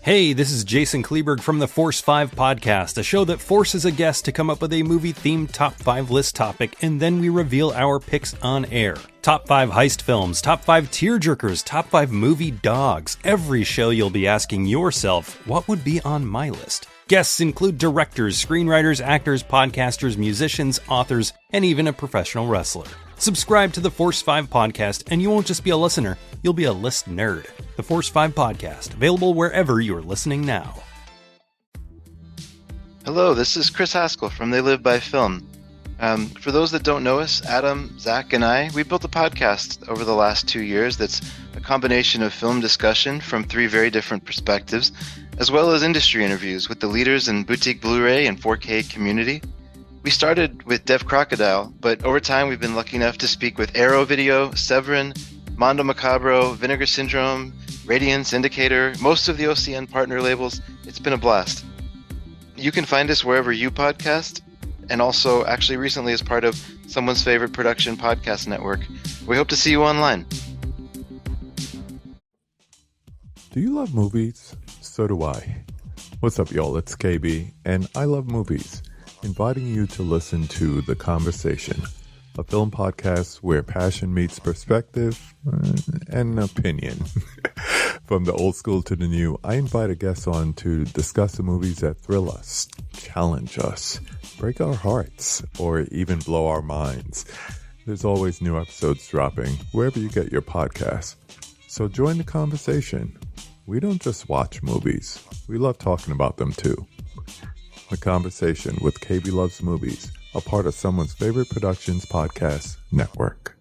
Hey, this is Jason Kleberg from the Force 5 podcast, a show that forces a guest to come up with a movie-themed top 5 list topic, and then we reveal our picks on air. Top 5 heist films, top 5 tearjerkers, top 5 movie dogs. Every show you'll be asking yourself, what would be on my list? Guests include directors, screenwriters, actors, podcasters, musicians, authors, and even a professional wrestler. Subscribe to the Force 5 podcast, and you won't just be a listener, you'll be a list nerd. The Force 5 podcast, available wherever you're listening now. Hello, this is Chris Haskell from They Live by Film. For those that don't know us, Adam, Zach, and I, we built a podcast over the last 2 years that's a combination of film discussion from 3 very different perspectives, as well as industry interviews with the leaders in boutique Blu-ray and 4K community. We started with Dev Crocodile, but over time we've been lucky enough to speak with Arrow Video, Severin, Mondo Macabro, Vinegar Syndrome, Radiance, Indicator, most of the OCN partner labels. It's been a blast. You can find us wherever you podcast, and also actually recently as part of Someone's Favorite Production Podcast Network. We hope to see you online. Do you love movies? So do I. What's up, y'all? It's KB, and I love movies. Inviting you to listen to The Conversation, a film podcast where passion meets perspective and opinion. From the old school to the new, I invite a guest on to discuss the movies that thrill us, challenge us, break our hearts, or even blow our minds. There's always new episodes dropping wherever you get your podcasts. So join the conversation. We don't just watch movies. We love talking about them too. The Conversation with KB Loves Movies, a part of Someone's Favorite Productions Podcast Network.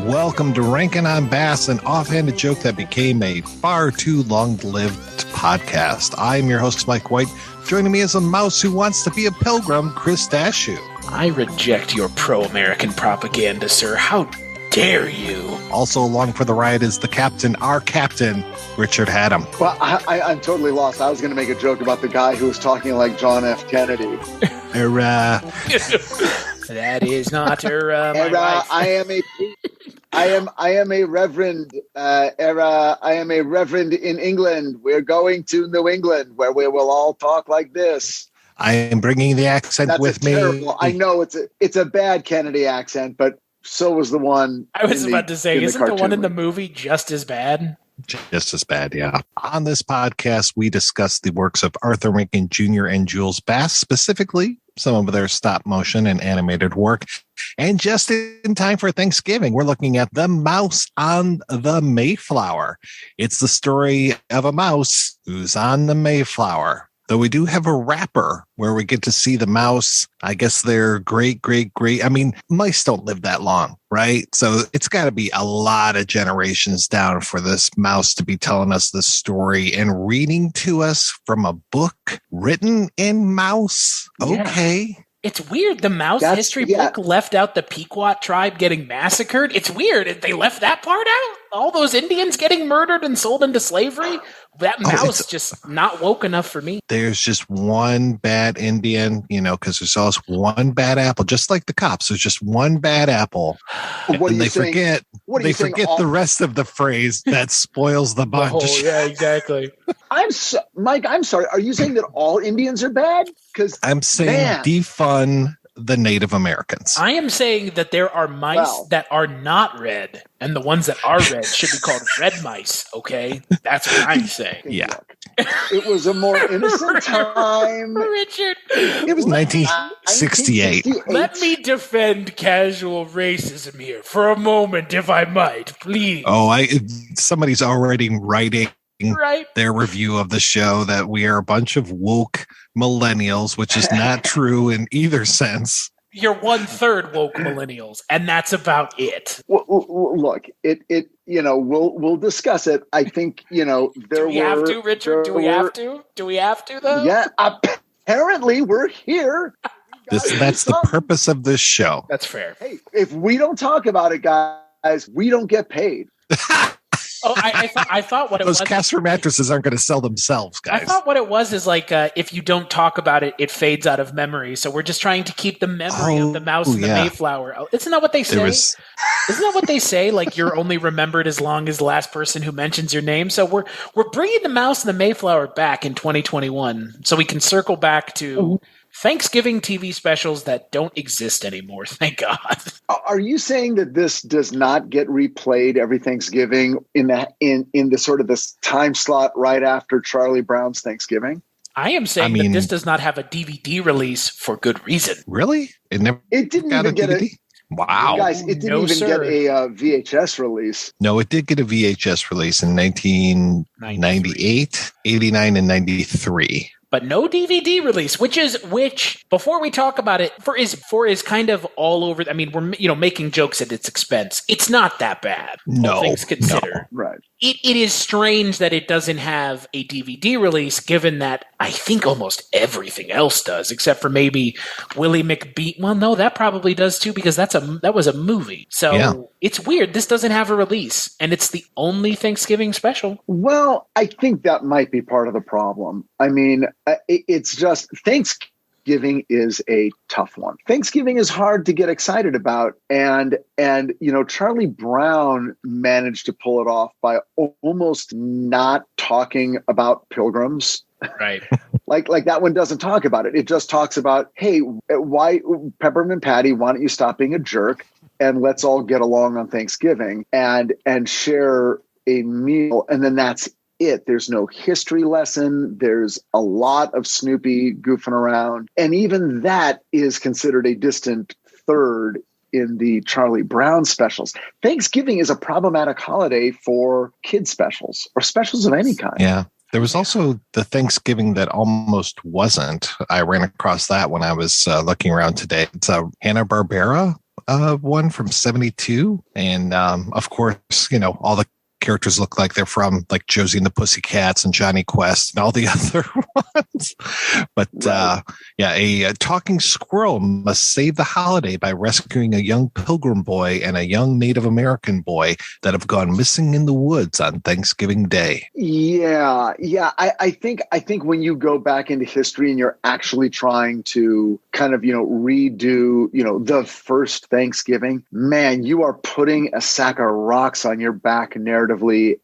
Welcome to Rankin Bass, an offhanded joke that became a far too long-lived podcast. I'm your host, Mike White. Joining me is a mouse who wants to be a pilgrim, Chris Dashew. I reject your pro-American propaganda, sir. How dare you? Also along for the ride is the captain, our captain, Richard Haddam. Well, I'm totally lost. I was going to make a joke about the guy who was talking like John F. Kennedy. That is not my wife. I am a reverend. I am a reverend in England. We're going to New England, where we will all talk like this. I am bringing the accent with me. Terrible. I know it's a bad Kennedy accent, but so was the one. I was about to say, isn't the one in the movie just as bad? Just as bad, yeah. On this podcast, we discuss the works of Arthur Rankin Jr. and Jules Bass, specifically some of their stop motion and animated work. And just in time for Thanksgiving, we're looking at The Mouse on the Mayflower. It's the story of a mouse who's on the Mayflower. Though we do have a wrapper where we get to see the mouse. I guess they're great. I mean, mice don't live that long, right? So it's got to be a lot of generations down for this mouse to be telling us the story and reading to us from a book written in mouse. Okay. Yeah. It's weird. The mouse history book left out the Pequot tribe getting massacred. It's weird. They left that part out? All those Indians getting murdered and sold into slavery? That mouse just not woke enough for me. There's just one bad Indian, because there's always one bad apple, just like the cops. There's just one bad apple. What they forget the rest of the phrase that spoils the bunch. Oh, yeah, exactly. Mike, I'm sorry. Are you saying that all Indians are bad? Because I'm saying defund the Native Americans. I am saying that there are mice that are not red, and the ones that are red should be called red mice, okay? That's what I'm saying. Yeah. It was a more innocent time. Richard. It was 1968. Let me defend casual racism here for a moment, if I might, please. Oh, somebody's already writing their review of the show that we are a bunch of woke millennials, which is not true in either sense. You're 1/3 woke millennials, and that's about it. Well, look, we'll discuss it. I think, Do we have to, Richard? Do we have to, though? Yeah, apparently we're here. That's the purpose of this show. That's fair. Hey, if we don't talk about it, guys, we don't get paid. I thought what it was. Those Casper mattresses aren't going to sell themselves, guys. I thought what it was is like if you don't talk about it, it fades out of memory. So we're just trying to keep the memory of the mouse and the Mayflower. Isn't that what they say? Isn't that what they say? Like you're only remembered as long as the last person who mentions your name. So we're bringing the mouse and the Mayflower back in 2021, so we can circle back to Thanksgiving TV specials that don't exist anymore. Thank God. Are you saying that this does not get replayed every Thanksgiving in the sort of this time slot right after Charlie Brown's Thanksgiving? I am saying that this does not have a DVD release for good reason. Really? It didn't even get a Wow. Guys, it didn't get a VHS release. No, it did get a VHS release in 1998, 89, and 93. But no DVD release, which before we talk about it, is kind of all over. I mean, we're making jokes at its expense. It's not that bad. No, all things considered. No. Right. It is strange that it doesn't have a DVD release, given that I think almost everything else does, except for maybe Willie McBeat. Well, no, that probably does too, because that was a movie. So It's weird. This doesn't have a release, and it's the only Thanksgiving special. Well, I think that might be part of the problem. I mean, it's just Thanksgiving is a tough one. Thanksgiving is hard to get excited about. And Charlie Brown managed to pull it off by almost not talking about pilgrims. Right. Like that one doesn't talk about it. It just talks about, hey, why Peppermint Patty, why don't you stop being a jerk and let's all get along on Thanksgiving and share a meal. And then that's it. There's no history lesson. There's a lot of Snoopy goofing around. And even that is considered a distant third in the Charlie Brown specials. Thanksgiving is a problematic holiday for kid specials or specials of any kind. Yeah. There was also the Thanksgiving that almost wasn't. I ran across that when I was looking around today. It's a Hanna-Barbera one from 72. And of course, all the characters look like they're from like Josie and the Pussycats and Johnny Quest and all the other ones. But a talking squirrel must save the holiday by rescuing a young pilgrim boy and a young Native American boy that have gone missing in the woods on Thanksgiving Day. Yeah. I think when you go back into history and you're actually trying to kind of, redo, the first Thanksgiving, man, you are putting a sack of rocks on your back narratively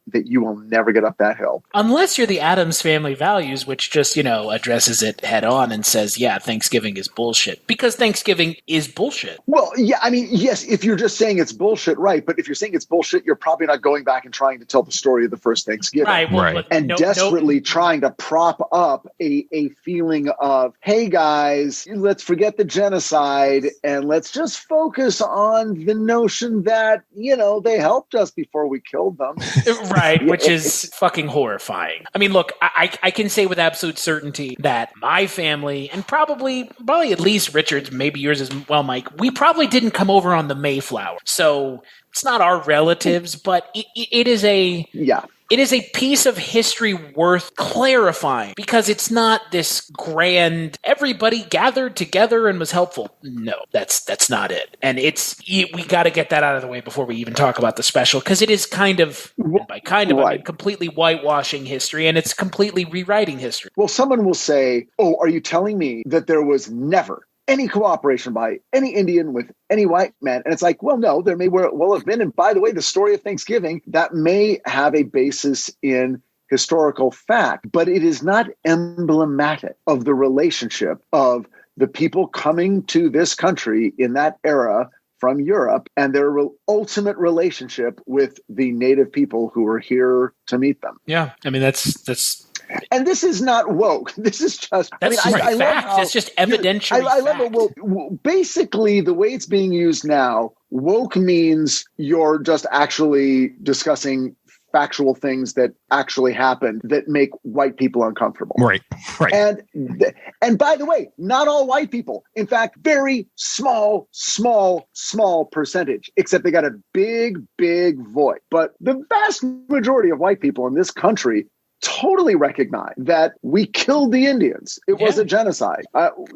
that you will never get up that hill. Unless you're the Addams Family Values, which just, addresses it head on and says, yeah, Thanksgiving is bullshit. Because Thanksgiving is bullshit. Well, yeah, I mean, yes, if you're just saying it's bullshit, right. But if you're saying it's bullshit, you're probably not going back and trying to tell the story of the first Thanksgiving. Right. Well, right. And desperately trying to prop up a feeling of, hey, guys, let's forget the genocide and let's just focus on the notion that, they helped us before we killed them. Right, which is fucking horrifying. I mean, look, I can say with absolute certainty that my family, and probably at least Richard's, maybe yours as well, Mike, we probably didn't come over on the Mayflower. So it's not our relatives, but it is a... Yeah. It is a piece of history worth clarifying because it's not this grand, everybody gathered together and was helpful. No, that's not it. And we got to get that out of the way before we even talk about the special because it is kind of, I mean completely whitewashing history and it's completely rewriting history. Well, someone will say, oh, are you telling me that there was never any cooperation by any Indian with any white man? And it's like, well, no, there may well have been. And by the way, the story of Thanksgiving, that may have a basis in historical fact, but it is not emblematic of the relationship of the people coming to this country in that era from Europe and their ultimate relationship with the native people who were here to meet them. Yeah. I mean, that's and this is not woke. This is just, I fact. It's just evidentially I love it. Well, basically, the way it's being used now, woke means you're just actually discussing factual things that actually happened that make white people uncomfortable. Right. And by the way, not all white people. In fact, very small percentage, except they got a big voice. But the vast majority of white people in this country totally recognize that we killed the Indians. It was a genocide.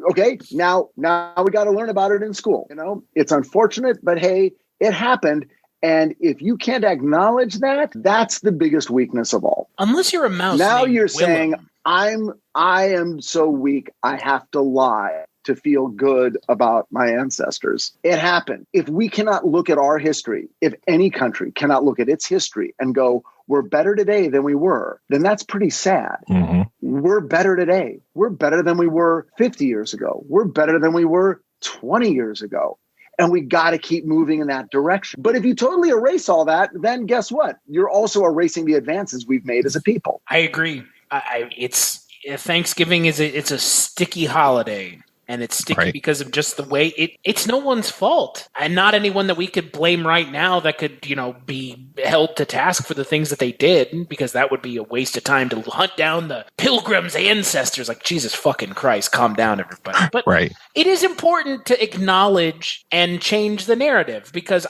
Okay, now we got to learn about it in school. It's unfortunate, but hey, it happened. And if you can't acknowledge that, that's the biggest weakness of all. Unless you're a mouse. Now you're Willem. saying, I am so weak, I have to lie to feel good about my ancestors. It happened. If we cannot look at our history, if any country cannot look at its history and go, we're better today than we were, then that's pretty sad. Mm-hmm. We're better today. We're better than we were 50 years ago. We're better than we were 20 years ago. And we got to keep moving in that direction. But if you totally erase all that, then guess what? You're also erasing the advances we've made as a people. I agree. It's Thanksgiving it's a sticky holiday. And it's sticky because of just the way it's no one's fault. And not anyone that we could blame right now that could, be held to task for the things that they did, because that would be a waste of time to hunt down the pilgrims' ancestors. Like, Jesus fucking Christ, calm down, everybody. But it is important to acknowledge and change the narrative because,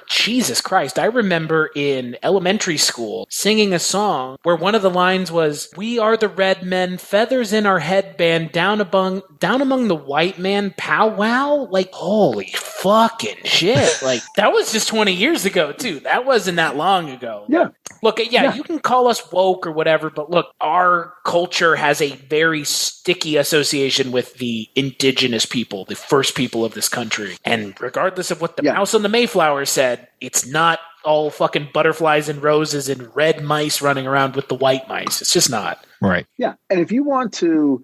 Jesus Christ, I remember in elementary school singing a song where one of the lines was, "We are the red men, feathers in our headband, down among the white man powwow." Like, holy fucking shit. Like, that was just 20 years ago too. That wasn't that long ago. Yeah. Look, you can call us woke or whatever, but look, our culture has a very sticky association with the indigenous people, the first people of this country. And regardless of what the mouse on the Mayflower said, it's not all fucking butterflies and roses and red mice running around with the white mice. It's just not. Right. Yeah. And if you want to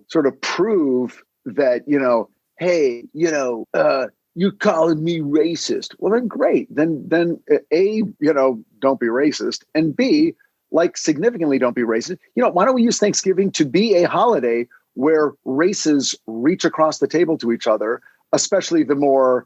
sort of prove that, hey, you're calling me racist. Well, then great. Then A, don't be racist. And B, significantly don't be racist. Why don't we use Thanksgiving to be a holiday where races reach across the table to each other, especially the more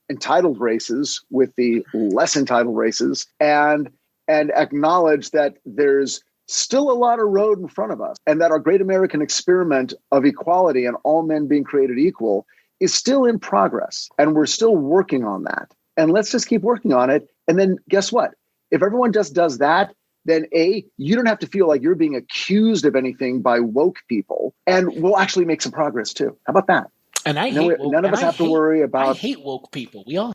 entitled races with the less entitled races, and acknowledge that there's still a lot of road in front of us, and that our great American experiment of equality and all men being created equal is still in progress, and we're still working on that. And let's just keep working on it. And then guess what? If everyone just does that, then A, you don't have to feel like you're being accused of anything by woke people, and we'll actually make some progress too. How about that? And none of us have to worry about. I hate woke people. We all.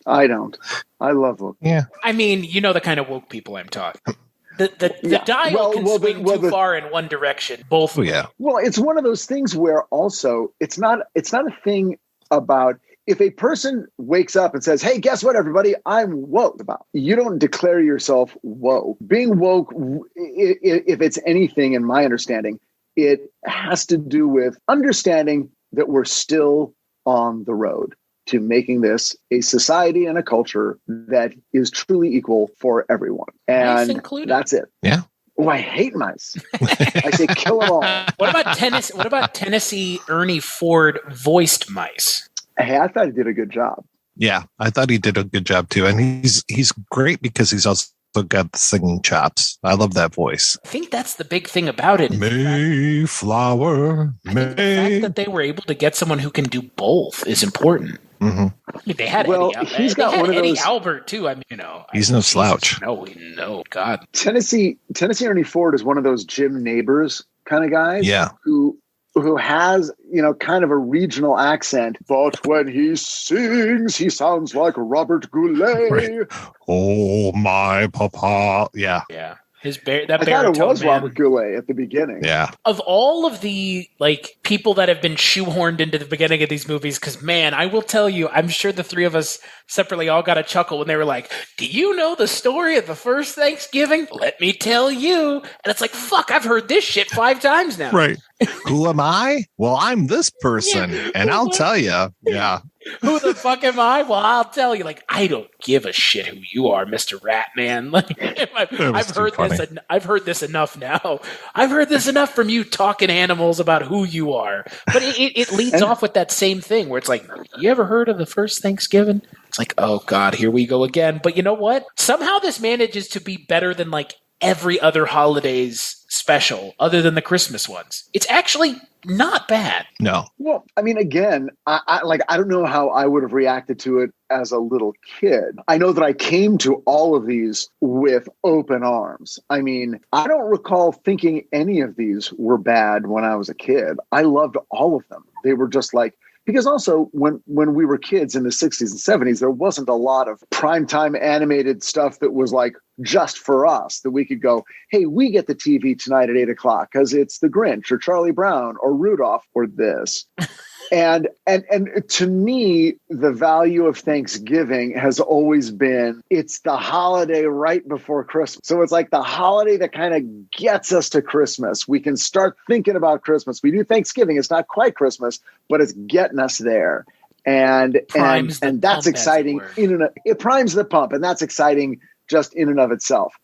I don't. I love woke. Yeah. The kind of woke people I'm talking. The dial can swing too far in one direction. Both. Oh, yeah. Well, it's one of those things where also it's not a thing about if a person wakes up and says, "Hey, guess what, everybody? I'm woke." You don't declare yourself woke. Being woke, if it's anything, in my understanding, it has to do with understanding that we're still on the road to making this a society and a culture that is truly equal for everyone. And that's it. Yeah. Oh, I hate mice. I say kill them all. What about Tennessee Ernie Ford voiced mice? Hey, I thought he did a good job. Yeah, I thought he did a good job too. And he's great because he's also got the singing chops. I love that voice. I think that's the big thing about it. Mayflower. I think the fact that they were able to get someone who can do both is important. Mm-hmm. They had Eddie Albert too. He's no slouch. No, God. Tennessee Ernie Ford is one of those Jim Neighbors kind of guys. Yeah. Who has, kind of a regional accent, but when he sings, he sounds like Robert Goulet. Right. Oh, my papa. Yeah. Yeah. I thought it was Robert Goulet at the beginning. Yeah. Of all of the people that have been shoehorned into the beginning of these movies, because man, I will tell you, I'm sure the three of us separately all got a chuckle when they were like, "Do you know the story of the first Thanksgiving? Let me tell you." And it's like, fuck, I've heard this shit 5 times now. Right. Who am I? Well, I'm this person, and I'll tell you. Yeah. Who the fuck am I? Well, I'll tell you. I don't give a shit who you are, Mr. Ratman. I've heard this enough now. I've heard this enough from you talking animals about who you are. But it leads off with that same thing where it's like, you ever heard of the first Thanksgiving? It's like, oh God, here we go again. But you know what? Somehow this manages to be better than like every other holidays special other than the Christmas ones. It's actually not bad. No. Well, I mean, again, I don't know how I would have reacted to it as a little kid. I know that I came to all of these with open arms. I mean, I don't recall thinking any of these were bad when I was a kid. I loved all of them. They were just like, because also when we were kids in the 60s and 70s, there wasn't a lot of primetime animated stuff that was like just for us, that we could go, hey, we get the TV tonight at 8 o'clock because it's The Grinch or Charlie Brown or Rudolph or this. And to me, the value of Thanksgiving has always been, it's the holiday right before Christmas. So it's like the holiday that kind of gets us to Christmas. We can start thinking about Christmas. We do Thanksgiving. It's not quite Christmas, but it's getting us there. And that's exciting. It primes the pump, and that's exciting just in and of itself.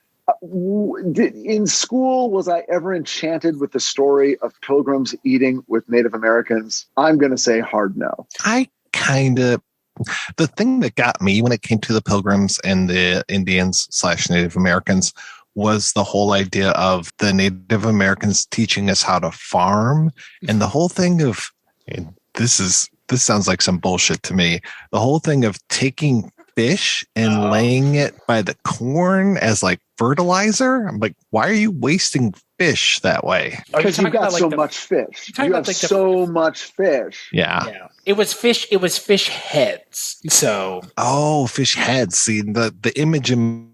In school, was I ever enchanted with the story of pilgrims eating with Native Americans? I'm going to say hard no. The thing that got me when it came to the pilgrims and the Indians / Native Americans was the whole idea of the Native Americans teaching us how to farm, and the whole thing of, and this sounds like some bullshit to me, the whole thing of taking fish and laying it by the corn as like fertilizer. I'm like, why are you wasting fish that way? Because you've got so much fish. You have so much fish. Yeah. It was fish heads. So fish heads. See, the image in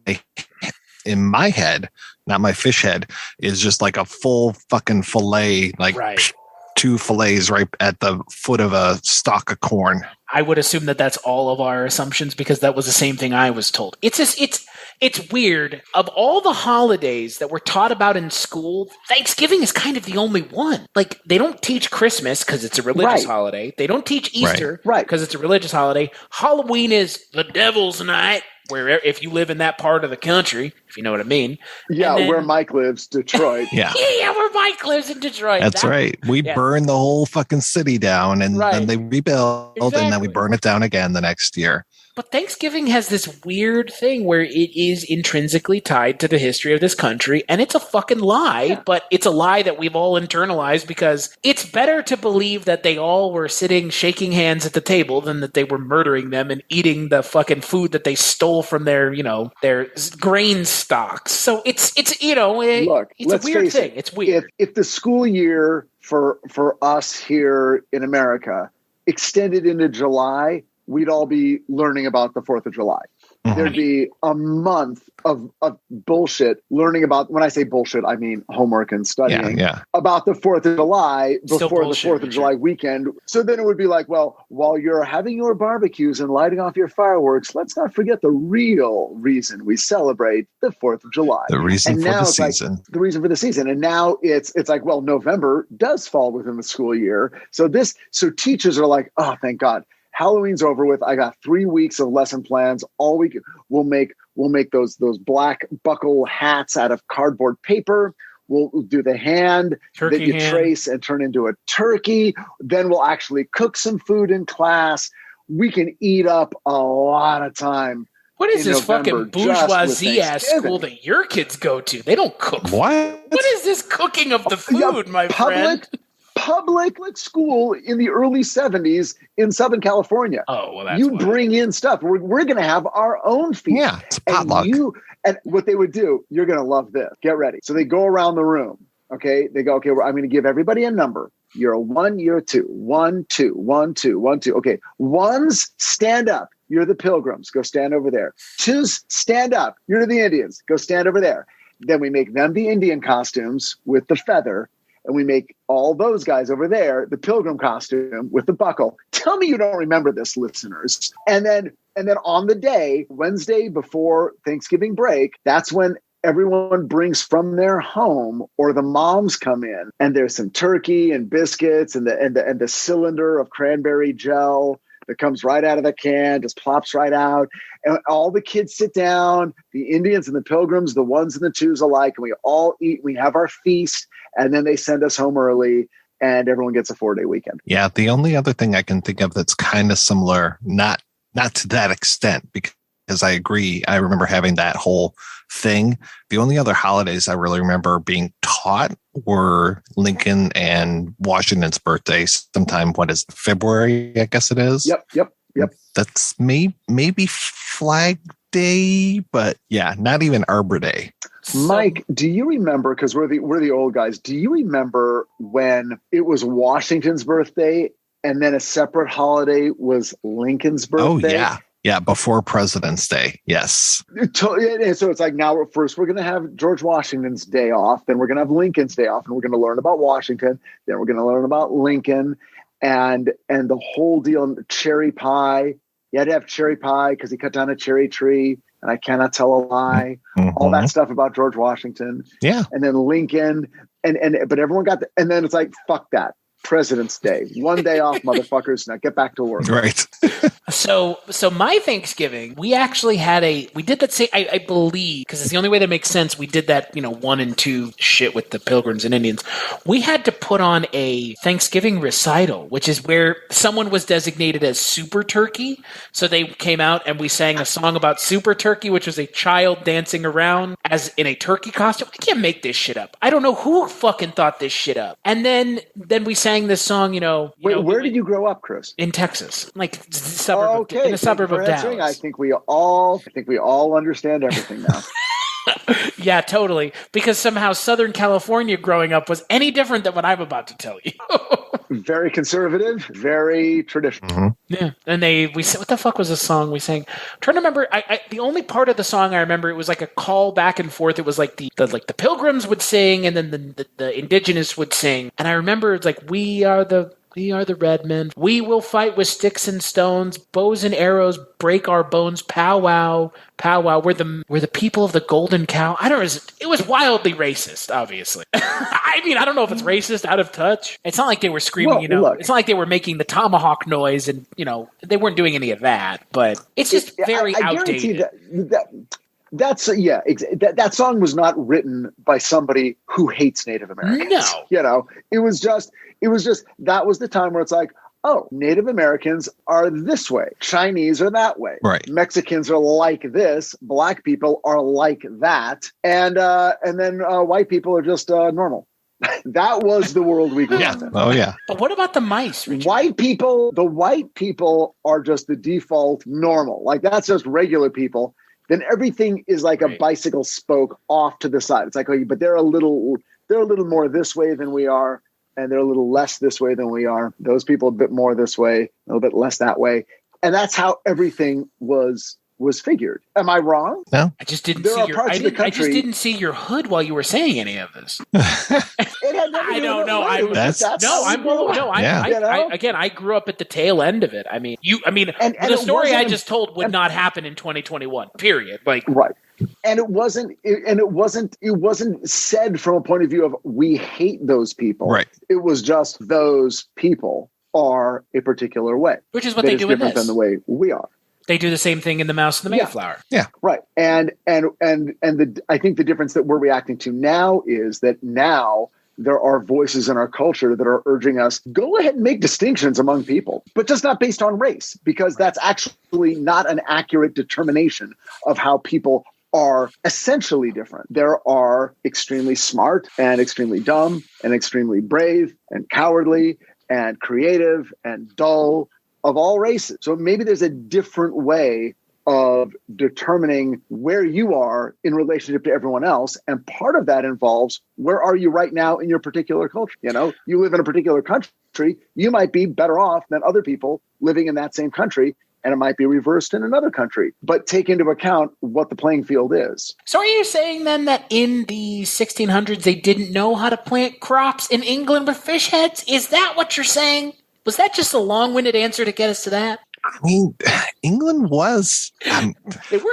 my head, not my fish head, is just like a full fucking fillet, like right. 2 fillets right at the foot of a stalk of corn. I would assume that that's all of our assumptions, because that was the same thing I was told. It's weird. Of all the holidays that we're taught about in school, Thanksgiving is kind of the only one. Like, they don't teach Christmas because it's a religious holiday. They don't teach Easter because it's a religious holiday. Halloween is the devil's night, where if you live in that part of the country, if you know what I mean. Yeah, where Mike lives, Detroit. Yeah, where Mike lives in Detroit. That's right. We burn the whole fucking city down, and then they rebuild, and then we burn it down again the next year. But Thanksgiving has this weird thing where it is intrinsically tied to the history of this country, and it's a fucking lie, but it's a lie that we've all internalized, because it's better to believe that they all were sitting shaking hands at the table than that they were murdering them and eating the fucking food that they stole from their grain stocks. So it's a weird thing. It's weird. If the school year for us here in America extended into July, we'd all be learning about the 4th of July. Mm-hmm. There'd be a month of bullshit learning about, when I say bullshit, I mean homework and studying about the 4th of July before the 4th of July weekend. So then it would be like, well, while you're having your barbecues and lighting off your fireworks, let's not forget the real reason we celebrate the 4th of July. The reason for the season. Like, the reason for the season. And now it's like, well, November does fall within the school year. So teachers are like, oh, thank God. Halloween's over with. I got 3 weeks of lesson plans. All week we'll make those black buckle hats out of cardboard paper. We'll do the hand turkey that you hand. Trace and turn into a turkey. Then we'll actually cook some food in class. We can eat up a lot of time. What is this fucking bourgeoisie ass school that your kids go to? They don't cook. What? What is this cooking of the food, my friend? Public school in the early 70s in Southern California. Oh, well, that's you bring in stuff. We're going to have our own feast. Yeah, it's a potluck. And what they would do, you're going to love this. Get ready. So they go around the room. Okay. They go, okay, I'm going to give everybody a number. You're a 1, you're a 2. 1, 2, 1, 2, 1, 2. Okay. 1s, stand up. You're the Pilgrims. Go stand over there. 2s, stand up. You're the Indians. Go stand over there. Then we make them the Indian costumes with the feather. And we make all those guys over there the pilgrim costume with the buckle. Tell me you don't remember this, listeners. And then on the day, Wednesday before Thanksgiving break, that's when everyone brings from their home, or the moms come in, and there's some turkey and biscuits and the cylinder of cranberry gel that comes right out of the can, just plops right out. And all the kids sit down, the Indians and the Pilgrims, the 1s and the 2s alike, and we all eat. We have our feast, and then they send us home early, and everyone gets a 4-day weekend. Yeah, the only other thing I can think of that's kind of similar, not not to that extent, because I agree. I remember having that whole thing. The only other holidays I really remember being taught were Lincoln and Washington's birthdays. Sometime, what is it, February? I guess it is. Yep. That's maybe Flag Day, but yeah, not even Arbor Day. Mike, do you remember, because we're the old guys, do you remember when it was Washington's birthday and then a separate holiday was Lincoln's birthday? Oh, yeah, before President's Day, yes. And so it's like, now we're going to have George Washington's day off, then we're going to have Lincoln's day off, and we're going to learn about Washington, then we're going to learn about Lincoln, and the whole deal, cherry pie. You had to have cherry pie because he cut down a cherry tree, and I cannot tell a lie. Mm-hmm. All that stuff about George Washington. Yeah. And then Lincoln, but everyone got and then it's like, fuck that. President's Day. One day off, motherfuckers. Now get back to work. Right. So my Thanksgiving, we actually we did that same, I believe, because it's the only way that makes sense. We did that, 1 and 2 shit with the Pilgrims and Indians. We had to put on a Thanksgiving recital, which is where someone was designated as Super Turkey. So they came out and we sang a song about Super Turkey, which was a child dancing around as in a turkey costume. I can't make this shit up. I don't know who fucking thought this shit up. And then we sang this song, where did you grow up, Chris? In Texas, like in the suburb of Dallas. I think we all understand everything now. Yeah, totally. Because somehow Southern California growing up was any different than what I'm about to tell you. Very conservative, very traditional. Mm-hmm. Yeah, and we said, what the fuck was the song we sang? I'm trying to remember. The only part of the song I remember, it was like a call back and forth. It was like the Pilgrims would sing, and then the indigenous would sing. And I remember it's like, we are the red men. We will fight with sticks and stones, bows and arrows, break our bones. Powwow, powwow. We're the people of the golden cow. I don't know. It was wildly racist, obviously. I mean, I don't know if it's racist, out of touch. It's not like they were screaming, Look, it's not like they were making the tomahawk noise and, they weren't doing any of that, but it's just very outdated. That song was not written by somebody who hates Native Americans. No. It was just that was the time where it's like, oh, Native Americans are this way, Chinese are that way, right? Mexicans are like this, Black people are like that, and then white people are just normal. That was the world we grew up in. Oh yeah. But what about the mice, Richard? The white people are just the default normal. Like, that's just regular people. Then everything is like a bicycle spoke off to the side. It's like, oh, but they're a little more this way than we are, and they're a little less this way than we are. Those people a bit more this way, a little bit less that way. And that's how everything was figured. Am I wrong? No. I just didn't see your hood while you were saying any of this. I grew up at the tail end of it. I mean, the story I just told would not happen in 2021. Period. Like, right. And it wasn't said from a point of view of, we hate those people. Right. It was just, those people are a particular way, which is what they do in this. Different than the way we are. They do the same thing in The Mouse and the Mayflower. Yeah. Right. And I think the difference that we're reacting to now is that now there are voices in our culture that are urging us, go ahead and make distinctions among people, but just not based on race, because that's actually not an accurate determination of how people are essentially different. There are extremely smart and extremely dumb and extremely brave and cowardly and creative and dull of all races. So maybe there's a different way of determining where you are in relationship to everyone else. And part of that involves, where are you right now in your particular culture? You live in a particular country, you might be better off than other people living in that same country. And it might be reversed in another country, but take into account what the playing field is. So are you saying then that in the 1600s, they didn't know how to plant crops in England with fish heads? Is that what you're saying? Was that just a long-winded answer to get us to that? I mean, England was,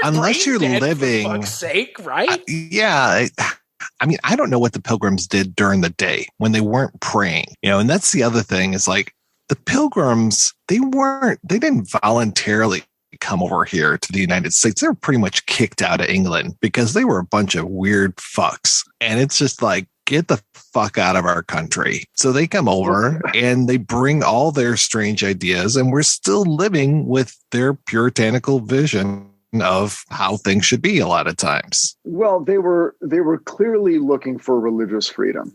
unless you're living, for fuck's sake, right? I mean, I don't know what the Pilgrims did during the day when they weren't praying, and that's the other thing is, like, the Pilgrims, they didn't voluntarily come over here to the United States. They were pretty much kicked out of England because they were a bunch of weird fucks. And it's just like, get the fuck out of our country. So they come over and they bring all their strange ideas, and we're still living with their puritanical vision of how things should be a lot of times. Well, they were clearly looking for religious freedom.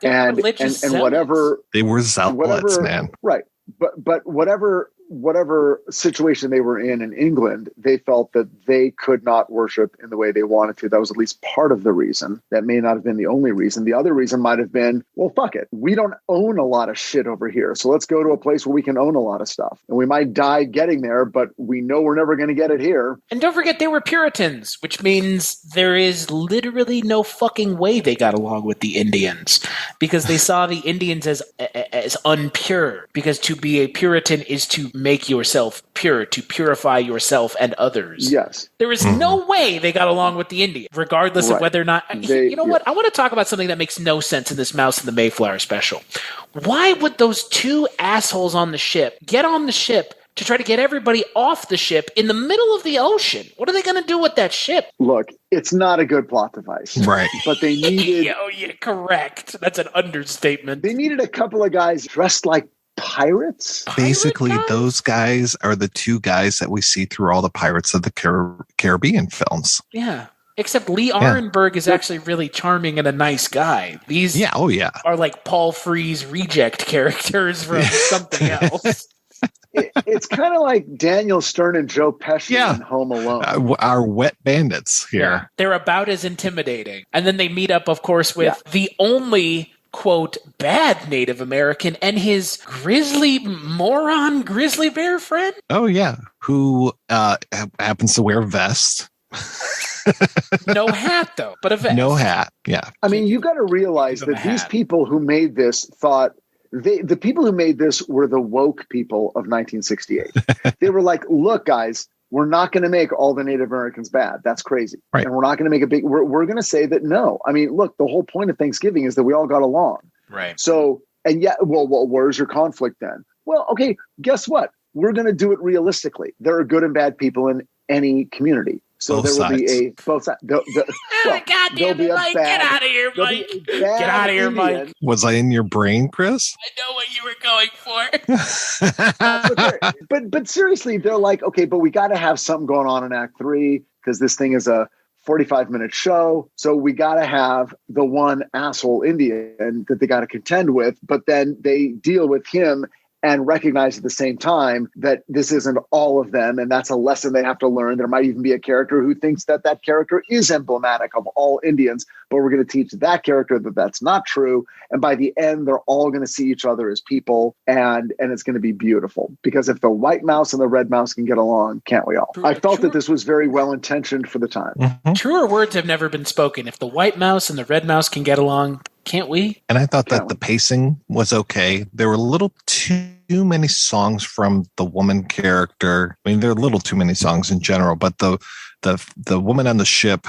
and whatever they were zealots, man. Right. But whatever situation they were in England, they felt that they could not worship in the way they wanted to. That was at least part of the reason. That may not have been the only reason. The other reason might have been, well, fuck it. We don't own a lot of shit over here. So let's go to a place where we can own a lot of stuff. And we might die getting there, but we know we're never going to get it here. And don't forget, they were Puritans, which means there is literally no fucking way they got along with the Indians, because they saw the Indians as unpure, because to be a Puritan is to make yourself pure, to purify yourself and others. Yes. There is no way they got along with the Indians, regardless of whether or not... what? I want to talk about something that makes no sense in this Mouse and the Mayflower special. Why would those two assholes on the ship get on the ship to try to get everybody off the ship in the middle of the ocean? What are they going to do with that ship? Look, it's not a good plot device. Right. But they needed... Oh, yeah, correct. That's an understatement. They needed a couple of guys dressed like pirates? Basically, those guys are the two guys that we see through all the Pirates of the Caribbean films. Yeah. Except Lee Arenberg is actually really charming and a nice guy. These are like Paul Frees reject characters from something else. It's kind of like Daniel Stern and Joe Pesci in Home Alone. Our wet bandits here. Yeah. They're about as intimidating. And then they meet up, of course, with the only... quote, bad Native American and his grizzly bear friend? Oh, yeah. Who happens to wear a vest. No hat, though, but a vest. No hat, yeah. I mean, you got to realize that these people who made this thought, the people who made this were the woke people of 1968. They were like, look, guys, we're not going to make all the Native Americans bad. That's crazy. Right. And we're not going to make a big, we're going to say that no. I mean, look, the whole point of Thanksgiving is that we all got along. Right. So, and yet, well, where's your conflict then? Well, okay, guess what? We're going to do it realistically. There are good and bad people in any community. So both there will be both sides. God damn it, Mike. Get out of here, Mike. Get out of here, Mike. Was I in your brain, Chris? I know what you were going for. but seriously, they're like, okay, but we got to have something going on in Act 3 because this thing is a 45-minute show. So we got to have the one asshole Indian that they got to contend with. But then they deal with him and recognize at the same time that this isn't all of them. And that's a lesson they have to learn. There might even be a character who thinks that that character is emblematic of all Indians, but we're going to teach that character that that's not true. And by the end, they're all going to see each other as people, and it's going to be beautiful. Because if the white mouse and the red mouse can get along, can't we all? I felt that this was very well intentioned for the time. Mm-hmm. Truer words have never been spoken. If the white mouse and the red mouse can get along, can't we? And I thought that the pacing was okay. There were a little too many songs from the woman character. I mean, there are a little too many songs in general, but the woman on the ship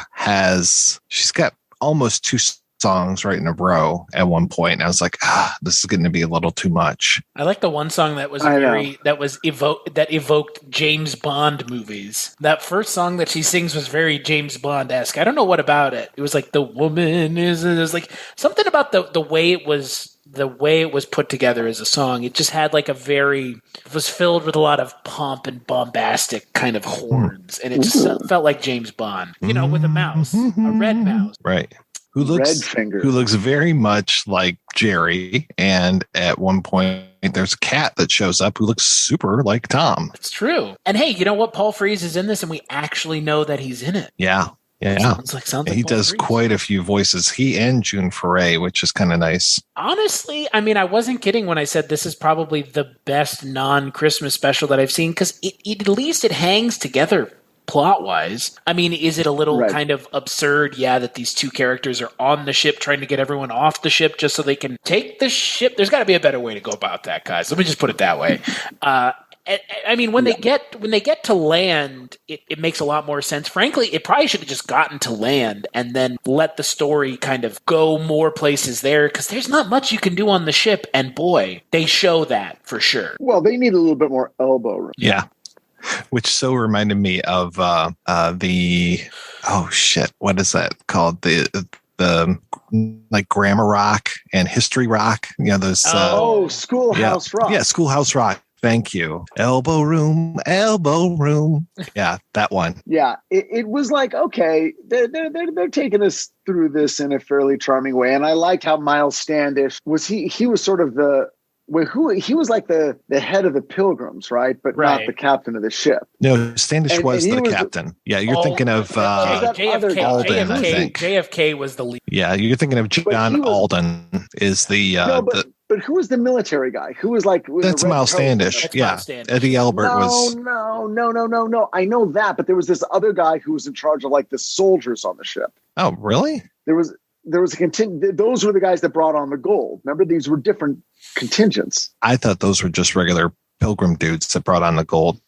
she's got almost two songs right in a row at one point. And I was like, this is going to be a little too much. I like the one song that was evoked James Bond movies. That first song that she sings was very James Bond-esque. I don't know what about it. It was like the woman is. It was like something about the way it was. The way it was put together as a song, it just had like it was filled with a lot of pomp and bombastic kind of horns, and it just felt like James Bond, with a mouse, a red mouse, right? Who looks very much like Jerry, and at one point there's a cat that shows up who looks super like Tom. It's true. And hey, you know what? Paul Frees is in this, and we actually know that he's in it. Yeah. Sounds like he does quite a few voices. He and June Foray, which is kind of nice. Honestly, I mean, I wasn't kidding when I said this is probably the best non-Christmas special that I've seen, because at least it hangs together plot-wise. I mean, is it a little kind of absurd, that these two characters are on the ship trying to get everyone off the ship just so they can take the ship? There's got to be a better way to go about that, guys. Let me just put it that way. I mean, when they get to land, it makes a lot more sense. Frankly, it probably should have just gotten to land and then let the story kind of go more places there, because there's not much you can do on the ship. And boy, they show that for sure. Well, they need a little bit more elbow room. Yeah. Which so reminded me of what is that called? the grammar rock and history rock. You know, those. Schoolhouse Rock. Yeah, Schoolhouse Rock. Thank you. Elbow room. Yeah, that one. Yeah, it was like, okay, they're taking us through this in a fairly charming way, and I liked how Miles Standish was. He was sort of he was like the head of the Pilgrims, right? But not the captain of the ship. No, Standish was the captain. Yeah, you're thinking of JFK. Alden, I think. JFK was the lead. Yeah, you're thinking of John Alden is the... But who was the military guy? Who was like... That's Miles Standish. Eddie Albert was... No. I know that, but there was this other guy who was in charge of like the soldiers on the ship. Oh, really? There was a contingent. Those were the guys that brought on the gold. Remember, these were different contingents. I thought those were just regular pilgrim dudes that brought on the gold.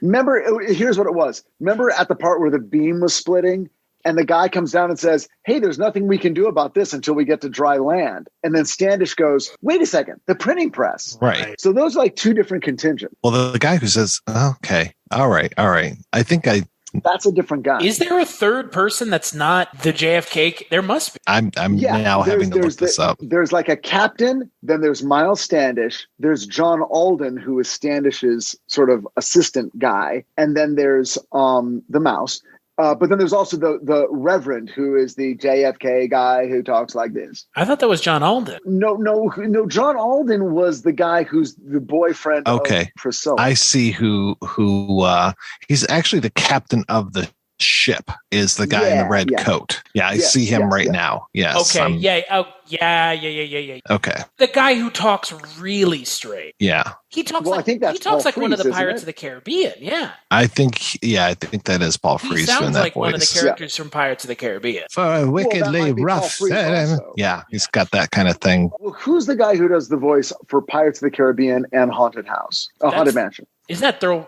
Remember, here's what it was. Remember at the part where the beam was splitting and the guy comes down and says, hey, there's nothing we can do about this until we get to dry land. And then Standish goes, wait a second, the printing press. Right. So those are like two different contingents. Well, the guy who says, okay, all right. That's a different guy. Is there a third person that's not the JFK? There must be. I'm now having to look this up. There's like a captain, then there's Miles Standish, there's John Alden, who is Standish's sort of assistant guy, and then there's the mouse. But then there's also the Reverend, who is the JFK guy who talks like this. I thought that was John Alden. No. John Alden was the guy who's the boyfriend of Priscilla. I see who he's actually the captain of the ship is the guy in the red coat. Yeah, I see him now. Yes. Okay. Yeah. Okay. The guy who talks really straight. Yeah. He talks. Well, I think that's Paul like Frees, one of the Pirates of the Caribbean. Yeah. I think that is Paul Frees. He sounds like voice. one of the characters from Pirates of the Caribbean. For a wickedly rough. Yeah, he's got that kind of thing. Well, who's the guy who does the voice for Pirates of the Caribbean and Haunted Mansion? Isn't that Thurl?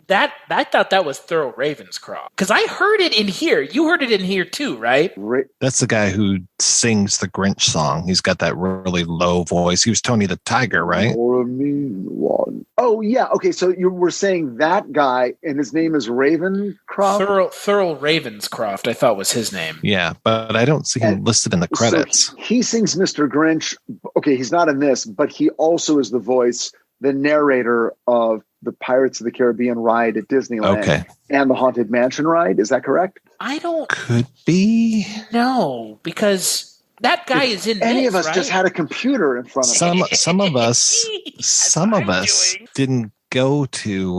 I thought that was Thurl Ravenscroft because I heard it in here. You heard it in here too, right? That's the guy who sings the Grinch song. He's got that really low voice. He was Tony the Tiger, right? Or a mean one. Oh yeah. Okay, so you were saying that guy, and his name is Ravencroft. Thurl Ravenscroft, I thought was his name. Yeah, but I don't see him listed in the credits. So he sings Mr. Grinch. Okay, he's not in this, but he also is the narrator of the Pirates of the Caribbean ride at Disneyland and the Haunted Mansion ride. Is that correct? Could be. No, because that guy is in any this, of us right? just had a computer in front of us. Some of us didn't go to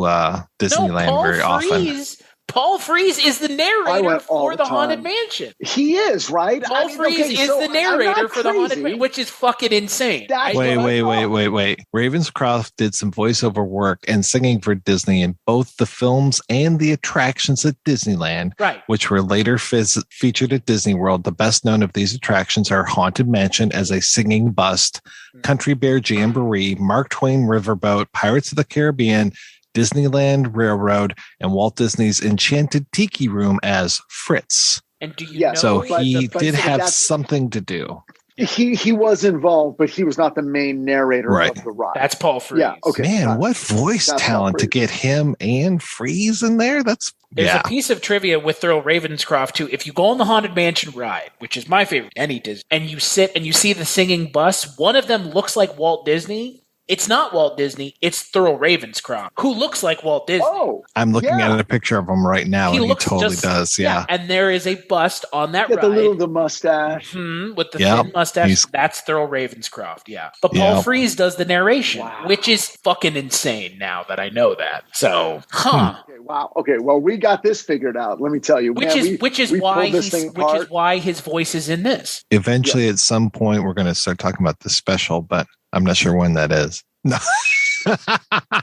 Disneyland very often. Paul Frees is the narrator for the Haunted Mansion. He is, right? Paul Frees is the narrator for the Haunted Mansion, which is fucking insane. Wait. Ravenscroft did some voiceover work and singing for Disney in both the films and the attractions at Disneyland, right? Which were later featured at Disney World. The best known of these attractions are Haunted Mansion as a singing bust, Country Bear Jamboree, Mark Twain Riverboat, Pirates of the Caribbean, Disneyland Railroad, and Walt Disney's Enchanted Tiki Room as Fritz. And do you know? So he did have something to do. He was involved, but he was not the main narrator of the ride. That's Paul Frees. Yeah, okay. Man, what voice talent to get him and Frees in there. There's a piece of trivia with Thurl Ravenscroft too. If you go on the Haunted Mansion ride, which is my favorite, any Disney, and you sit and you see the singing bus, one of them looks like Walt Disney. It's not Walt Disney. It's Thurl Ravenscroft, who looks like Walt Disney. Oh, I'm looking at a picture of him right now, and he totally does. Yeah. And there is a bust on that ride. The mustache. With the thin mustache. That's Thurl Ravenscroft, yeah. But Paul Frees does the narration, which is fucking insane now that I know that. So, Okay, wow. Okay, well, we got this figured out. Let me tell you. Which is why his voice is in this. Eventually, at some point, we're going to start talking about the special, but I'm not sure when that is. No.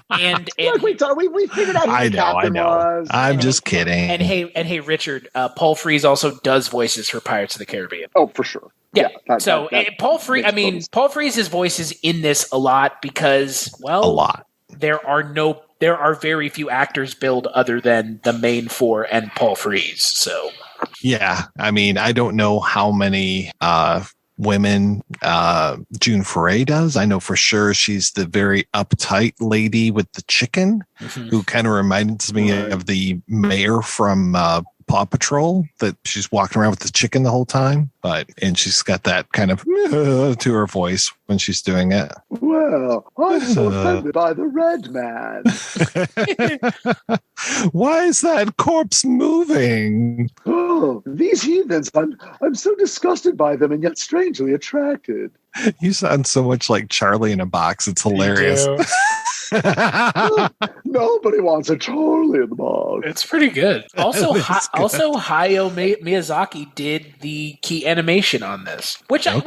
and we figured out who the captain was. I'm just kidding. And hey, Richard, Paul Frees also does voices for Pirates of the Caribbean. Oh, for sure. Yeah. Paul Frees' voice is in this a lot because, well, a lot. There are very few actors billed other than the main four and Paul Frees. So, yeah, I mean, I don't know how many women June Foray does. I know for sure she's the very uptight lady with the chicken who kind of reminds me of the mayor from Paw Patrol that she's walking around with the chicken the whole time, and she's got that kind of to her voice when she's doing it. Well, I'm so offended by the red man. Why is that corpse moving? Oh, these heathens! I'm so disgusted by them, and yet strangely attracted. You sound so much like Charlie in a Box. It's hilarious. Nobody wants a Charlie in the box. It's pretty good. Also, Hayao Miyazaki did the key animation on this, which I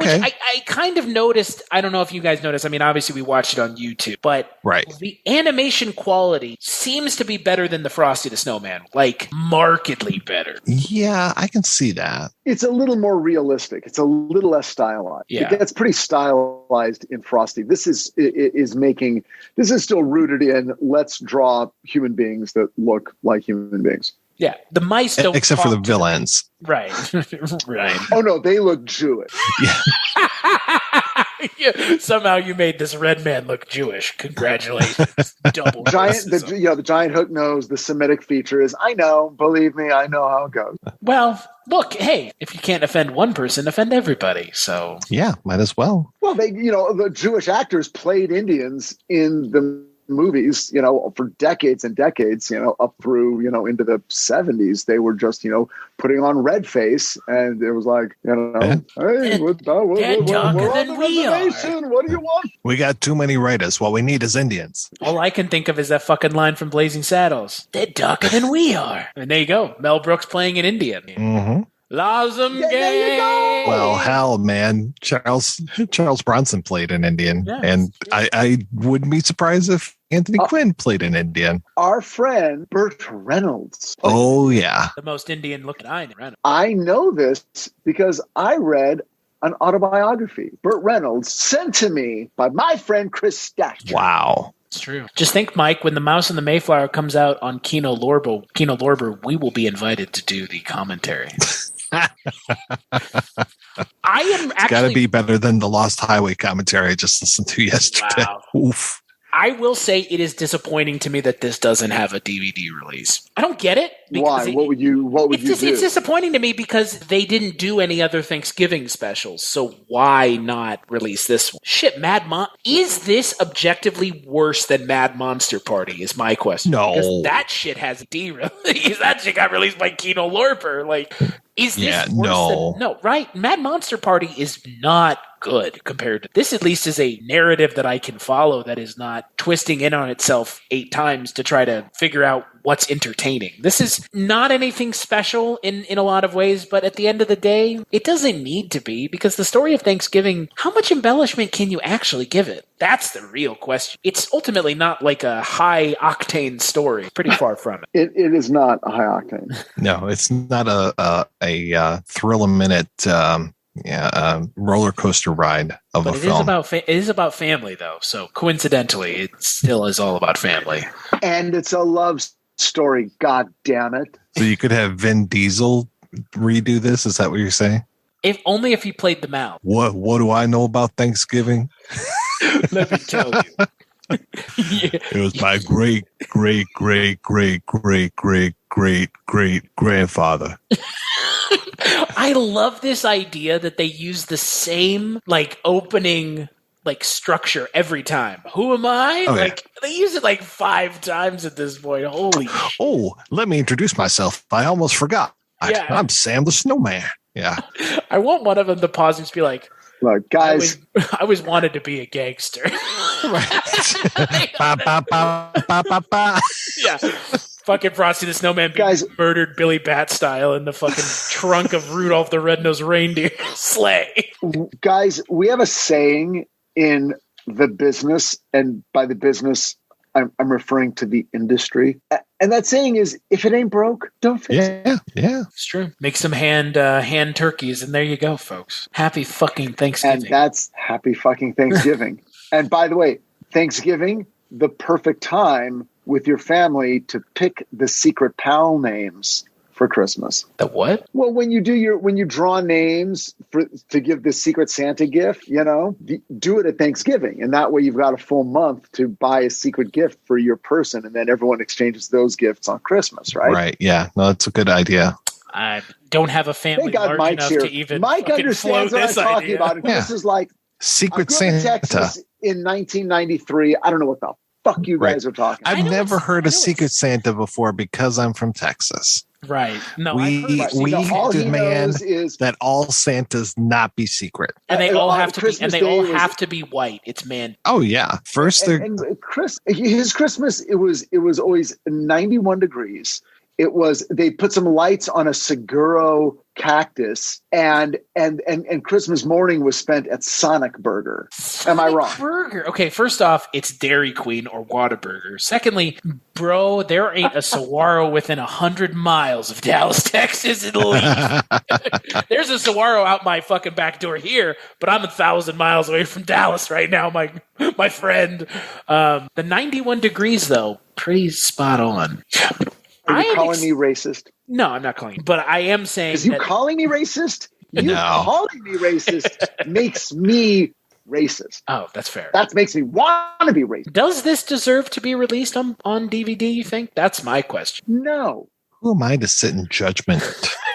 kind of noticed. I don't know if you guys noticed. I mean, obviously we watched it on YouTube, but the animation quality seems to be better than the Frosty the Snowman, like markedly better. Yeah, I can see that. It's a little more realistic. It's a little less stylized. Yeah. It gets pretty stylized in Frosty. This is still rooted in let's draw human beings that look like human beings. Yeah, the mice don't, except for the villains. Right. Right. Oh no, they look Jewish. Yeah. Yeah, somehow you made this red man look Jewish. Congratulations. Double the giant hook nose, the Semitic feature is, I know, believe me, I know how it goes. Well, look, hey, if you can't offend one person, offend everybody. So yeah, might as well. Well, the Jewish actors played Indians in the movies, for decades and decades, up through, into the 70s. They were just, putting on red face, and it was like, hey, we're darker than we are. What do you want? We got too many writers. What we need is Indians. All I can think of is that fucking line from Blazing Saddles. They're darker than we are. And there you go. Mel Brooks playing an Indian. Mm-hmm. Lazam there you go. Well, hell, man, Charles Bronson played an Indian, and I wouldn't be surprised if Anthony Quinn played an Indian. Our friend Burt Reynolds. Oh yeah, the most Indian looking I know. I know this because I read an autobiography Burt Reynolds sent to me by my friend Chris Stack. Wow. It's true. Just think, Mike, when The Mouse and the Mayflower comes out on Kino Lorber, we will be invited to do the commentary. It's got to be better than the Lost Highway commentary I just listened to yesterday. Wow. Oof. I will say it is disappointing to me that this doesn't have a DVD release. I don't get it. Why? What would you do? It's disappointing to me because they didn't do any other Thanksgiving specials. So why not release this one? Shit, is this objectively worse than Mad Monster Party is my question. No. Because that shit has a D release. That shit got released by Kino Lorber. Like, is this worse than... No, right? Mad Monster Party is not good compared to this. At least is a narrative that I can follow that is not twisting in on itself 8 times to try to figure out what's entertaining. This is not anything special in a lot of ways, but at the end of the day, it doesn't need to be, because the story of Thanksgiving, how much embellishment can you actually give it? That's the real question. It's ultimately not like a high-octane story. Pretty far from it. It is not a high-octane. No, it's not a thrill-a-minute roller coaster ride of a film. It is about family, though. So coincidentally, it still is all about family. And it's a love story. God damn it! So you could have Vin Diesel redo this. Is that what you're saying? If only if he played the mouth. What do I know about Thanksgiving? Let me tell you. It was my great grandfather. I love this idea that they use the same opening structure every time. Who am I? They use it 5 times at this point. Holy shit. Oh, let me introduce myself. I almost forgot. Yeah. I'm Sam the Snowman. Yeah. I want one of them to pause and just be like, look, guys, I always wanted to be a gangster. Right. Yeah. Fucking Frosty the Snowman murdered Billy Bat style in the fucking trunk of Rudolph the Red-Nosed Reindeer sleigh. Guys, we have a saying in the business, and by the business, I'm referring to the industry. And that saying is, if it ain't broke, don't fix it. Yeah. It's true. Make some hand turkeys, and there you go, folks. Happy fucking Thanksgiving. And that's happy fucking Thanksgiving. And by the way, Thanksgiving, the perfect time with your family to pick the secret pal names for Christmas. The what? Well, when you draw names to give the Secret Santa gift, do it at Thanksgiving, and that way you've got a full month to buy a secret gift for your person, and then everyone exchanges those gifts on Christmas, right? Right. Yeah. No, it's a good idea. I don't have a family large Mike's enough here. to even Mike understands what I'm talking about. And this is like Secret Santa. Texas in 1993. I don't know what the fuck you guys are talking about. I've never heard of Secret Santa before because I'm from Texas. Right. No, we demand that all Santas not be secret, and they all have to be. And they all have to be white. It's man. Oh yeah. First, and his Christmas. It was always 91 degrees. It was they put some lights on a Seguro cactus, and Christmas morning was spent at Sonic Burger. Am I wrong? Burger. Okay, first off, it's Dairy Queen or Whataburger. Secondly, bro, there ain't a saguaro within 100 miles of Dallas, Texas, at least. There's a saguaro out my fucking back door here, but I'm 1,000 miles away from Dallas right now, my friend. The 91 degrees though, pretty spot on. Are you calling me racist? No, I'm not calling you. But I am saying Is you calling me racist? You calling me racist makes me racist. Oh, that's fair. That makes me want to be racist. Does this deserve to be released on DVD, you think? That's my question. No. Who am I to sit in judgment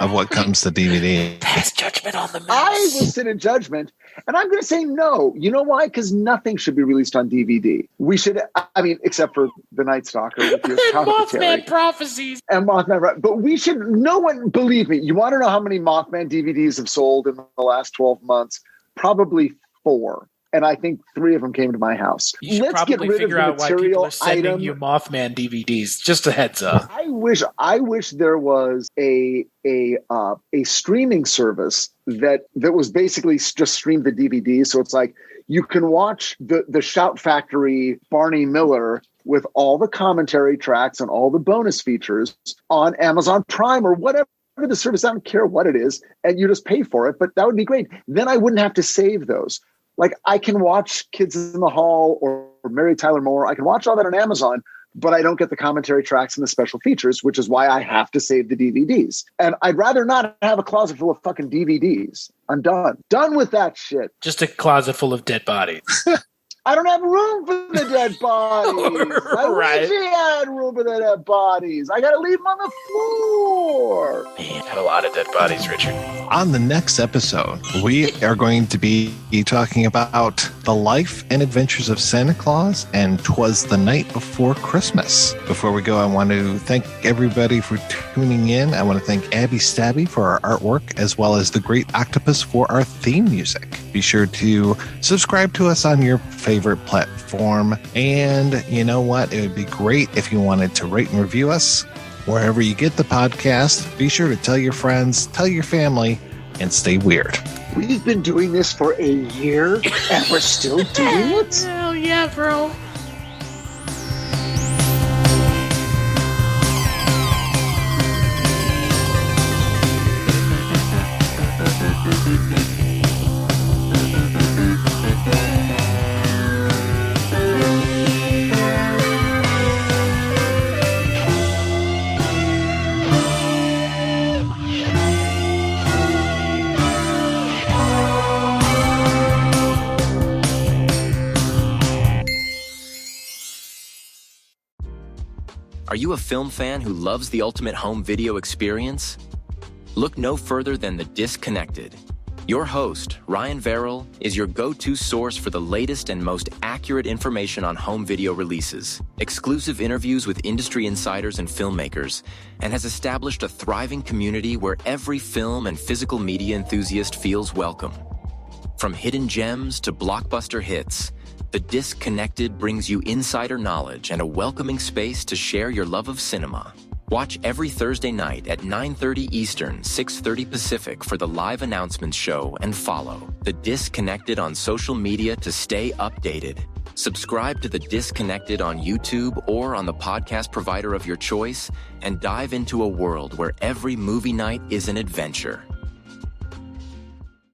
of what comes to DVD? That's judgment on the mouse. I will sit in judgment, and I'm going to say no. You know why? Because nothing should be released on DVD. We should, I mean, except for The Night Stalker. With your Mothman Prophecies. And Mothman, but we should, no one, believe me, you want to know how many Mothman DVDs have sold in the last 12 months? Probably 4. And I think 3 of them came to my house. You should probably figure out why people are sending you Mothman DVDs. Just a heads up. I wish there was a streaming service that was basically just stream the DVDs. So it's like you can watch the Shout Factory Barney Miller with all the commentary tracks and all the bonus features on Amazon Prime or whatever the service. I don't care what it is, and you just pay for it. But that would be great. Then I wouldn't have to save those. Like I can watch Kids in the Hall or Mary Tyler Moore. I can watch all that on Amazon, but I don't get the commentary tracks and the special features, which is why I have to save the DVDs. And I'd rather not have a closet full of fucking DVDs. I'm done. Done with that shit. Just a closet full of dead bodies. I don't have room for the dead bodies. I wish I had room for the dead bodies. I got to leave them on the floor. Man, had a lot of dead bodies, Richard. On the next episode, we are going to be talking about the life and adventures of Santa Claus and 'Twas the Night Before Christmas. Before we go, I want to thank everybody for tuning in. I want to thank Abby Stabby for our artwork, as well as the Great Octopus for our theme music. Be sure to subscribe to us on your favorite platform. And you know what? It would be great if you wanted to rate and review us wherever you get the podcast. Be sure to tell your friends, tell your family, and stay weird. We've been doing this for a year and we're still doing it? Hell yeah, bro. Are you a film fan who loves the ultimate home video experience? Look no further than The Disconnected. Your host, Ryan Verrill, is your go-to source for the latest and most accurate information on home video releases, exclusive interviews with industry insiders and filmmakers, and has established a thriving community where every film and physical media enthusiast feels welcome. From hidden gems to blockbuster hits, The Disconnected brings you insider knowledge and a welcoming space to share your love of cinema. Watch every Thursday night at 9:30 Eastern, 6:30 Pacific for the live announcements show and follow The Disconnected on social media to stay updated. Subscribe to The Disconnected on YouTube or on the podcast provider of your choice and dive into a world where every movie night is an adventure.